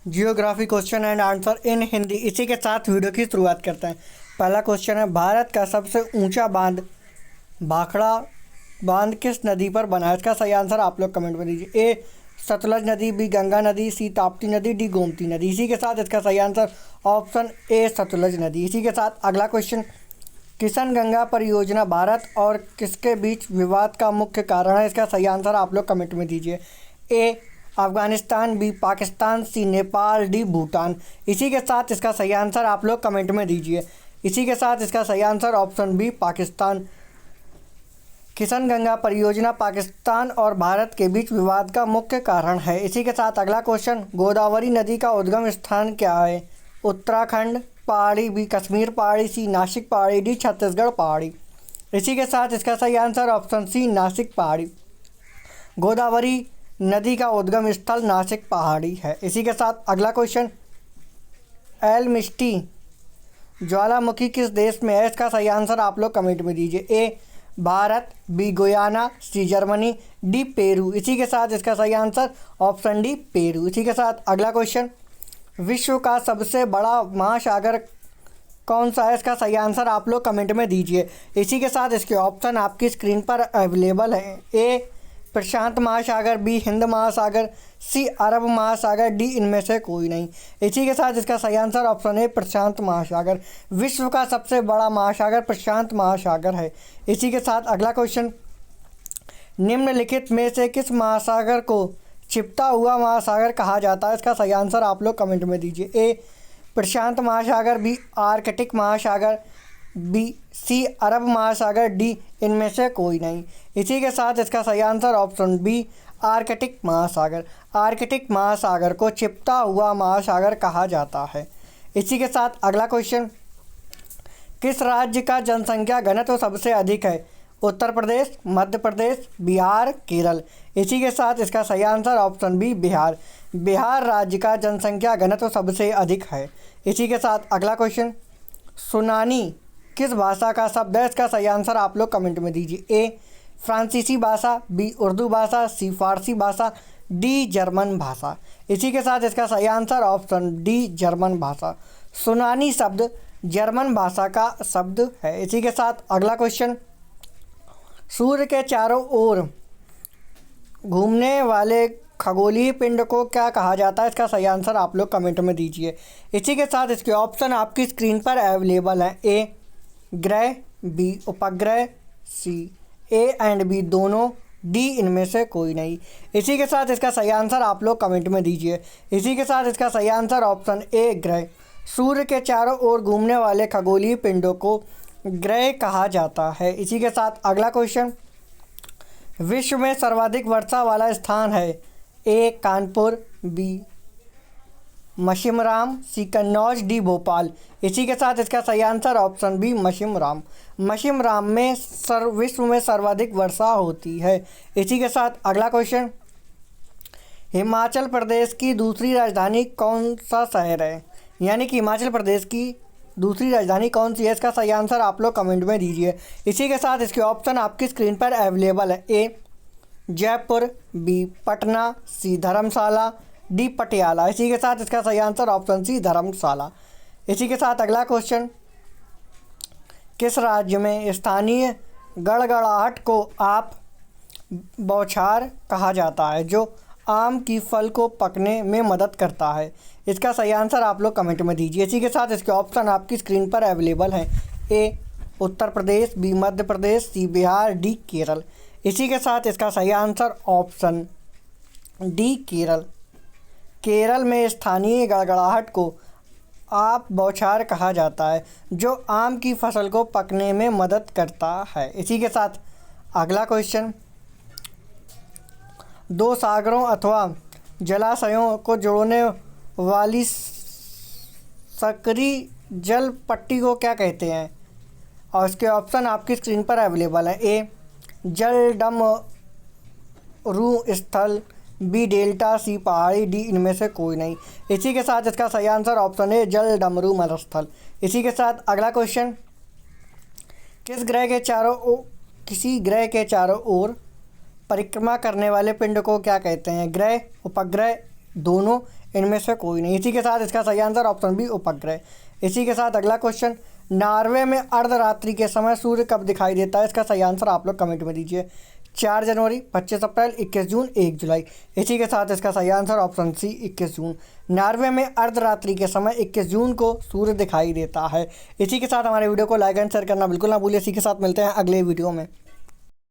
Geography question and answer in Hindi. इसी के साथ वीडियो की शुरुआत करते हैं। पहला क्वेश्चन है, भारत का सबसे ऊंचा बांध भाखड़ा बांध किस नदी पर बना है? इसका सही आंसर आप लोग कमेंट में दीजिए। ए सतलज नदी, बी गंगा नदी, सी ताप्ती नदी, डी गोमती नदी। इसी के साथ इसका सही आंसर ऑप्शन ए सतलज नदी। इसी के साथ अगला क्वेश्चन, किशन गंगा परियोजना भारत और किसके बीच विवाद का मुख्य कारण है? इसका सही आंसर आप लोग कमेंट में दीजिए। ए अफगानिस्तान, बी पाकिस्तान, सी नेपाल, डी भूटान। इसी के साथ इसका सही आंसर आप लोग कमेंट में दीजिए। इसी के साथ इसका सही answer option B Pakistan. Kishan Ganga परियोजना पाकिस्तान और भारत के बीच विवाद का मुख्य कारण है। इसी के साथ अगला क्वेश्चन, गोदावरी नदी का उद्गम स्थान क्या है? उत्तराखंड पहाड़ी, बी कश्मीर पहाड़ी, सी नासिक पहाड़ी, डी छत्तीसगढ़ पहाड़ी। इसी के साथ इसका सही आंसर ऑप्शन सी नासिक पहाड़ी। गोदावरी नदी का उद्गम स्थल नासिक पहाड़ी है। इसी के साथ अगला क्वेश्चन, एल मिस्टी ज्वालामुखी किस देश में है? इसका सही आंसर आप लोग कमेंट में दीजिए। A Bharat, B Guyana, C Germany, D Peru. इसी के साथ इसका सही आंसर ऑप्शन डी पेरू। इसी के साथ अगला क्वेश्चन, विश्व का सबसे बड़ा महासागर कौन सा है? इसका सही आंसर आप लोग कमेंट में दीजिए। इसी के साथ इसके ऑप्शन आपकी स्क्रीन पर अवेलेबल हैं। ए प्रशांत महासागर, बी हिंद महासागर, सी अरब महासागर, डी इनमें से कोई नहीं। इसी के साथ इसका सही आंसर ऑप्शन ए प्रशांत महासागर। विश्व का सबसे बड़ा महासागर प्रशांत महासागर है। इसी के साथ अगला क्वेश्चन, निम्नलिखित में से किस महासागर को छिपता हुआ महासागर कहा जाता है? इसका सही आंसर आप लोग कमेंट में दीजिए। ए प्रशांत महासागर, बी आर्कटिक महासागर, बी सी अरब महासागर, डी इनमें से कोई नहीं। इसी के साथ इसका सही आंसर ऑप्शन बी आर्कटिक महासागर। आर्कटिक महासागर को छिपता हुआ महासागर कहा जाता है। इसी के साथ अगला क्वेश्चन, किस राज्य का जनसंख्या घनत्व सबसे अधिक है? उत्तर प्रदेश, मध्य प्रदेश, बिहार, केरल। इसी के साथ इसका सही answer option B Bihar. Bihar राज्य का जनसंख्या घनत्व सबसे अधिक है। इसी के साथ अगला क्वेश्चन, सुनानी किस भाषा का शब्द है? इसका सही आंसर आप लोग कमेंट में दीजिए। ए फ्रांसीसी भाषा, बी उर्दू भाषा, सी फारसी भाषा, डी जर्मन भाषा। इसी के साथ इसका सही आंसर ऑप्शन डी जर्मन भाषा। सुनानी शब्द जर्मन भाषा का शब्द है। इसी के साथ अगला क्वेश्चन, सूर्य के चारों ओर घूमने वाले खगोलीय पिंड को क्या कहा जाता है? इसका सही आंसर आप लोग कमेंट में दीजिए। इसी के साथ इसके ऑप्शन आपकी स्क्रीन पर अवेलेबल हैं। ए ग्रह, बी उपग्रह, सी ए एंड बी दोनों, डी इनमें से कोई नहीं। इसी के साथ इसका सही आंसर आप लोग कमेंट में दीजिए। इसी के साथ इसका सही आंसर ऑप्शन ए ग्रह। सूर्य के चारों ओर घूमने वाले खगोलीय पिंडों को ग्रह कहा जाता है। इसी के साथ अगला क्वेश्चन, विश्व में सर्वाधिक वर्षा वाला स्थान है? ए कानपुर, बी मशीमराम, सी कन्नौज, डी भोपाल। इसी के साथ इसका सही आंसर ऑप्शन बी मशीमराम। मशीमराम में विश्व में सर्वाधिक वर्षा होती है। इसी के साथ अगला क्वेश्चन, हिमाचल प्रदेश की दूसरी राजधानी कौन सा शहर है? यानी कि हिमाचल प्रदेश की दूसरी राजधानी कौन सी है? इसका सही आंसर आप लोग कमेंट में दीजिए। इसी के साथ इसके ऑप्शन आपकी स्क्रीन पर अवेलेबल है। ए जयपुर, बी पटना, सी धर्मशाला, डी पटियाला। इसी के साथ इसका सही आंसर ऑप्शन सी धर्मशाला। इसी के साथ अगला क्वेश्चन, किस राज्य में स्थानीय गड़गड़ाहट को आप बौछार कहा जाता है, जो आम की फल को पकने में मदद करता है? इसका सही आंसर आप लोग कमेंट में दीजिए। इसी के साथ इसके ऑप्शन आपकी स्क्रीन पर अवेलेबल हैं। ए उत्तर प्रदेश, बी मध्य प्रदेश, सी बिहार, डी केरल। इसी के साथ इसका सही answer option D Kerala. Kerala में स्थानीय गड़गड़ाहट को आप बौछार कहा जाता है, जो आम की फसल को पकने में मदद करता है। इसी के साथ अगला क्वेश्चन, दो सागरों अथवा जलाशयों को जोड़ने वाली सकरी जल पट्टी को क्या कहते हैं? और इसके ऑप्शन आपकी स्क्रीन पर अवेलेबल है। ए जलडमरू स्थल, बी डेल्टा, सी पहाड़ी, डी इनमें से कोई नहीं। इसी के साथ इसका सही आंसर ऑप्शन है जलडमरू मरुस्थल। इसी के साथ अगला क्वेश्चन, किसी ग्रह के चारों ओर परिक्रमा करने वाले पिंड को क्या कहते हैं? ग्रह, उपग्रह, दोनों, इनमें से कोई नहीं। इसी के साथ इसका सही आंसर ऑप्शन बी उपग्रह। इसी के साथ अगला क्वेश्चन, नॉर्वे में अर्धरात्रि के समय सूर्य कब दिखाई देता है? इसका सही आंसर आप लोग कमेंट में दीजिए। 4 जनवरी, 25 अप्रैल, 21 जून, 1 जुलाई। इसी के साथ इसका सही आंसर ऑप्शन सी 21 जून। नॉर्वे में अर्धरात्रि के समय 21 जून को सूर्य दिखाई देता है। इसी के साथ हमारे वीडियो को लाइक एंड शेयर करना बिल्कुल ना भूलिए। इसी के साथ मिलते हैं अगले वीडियो में।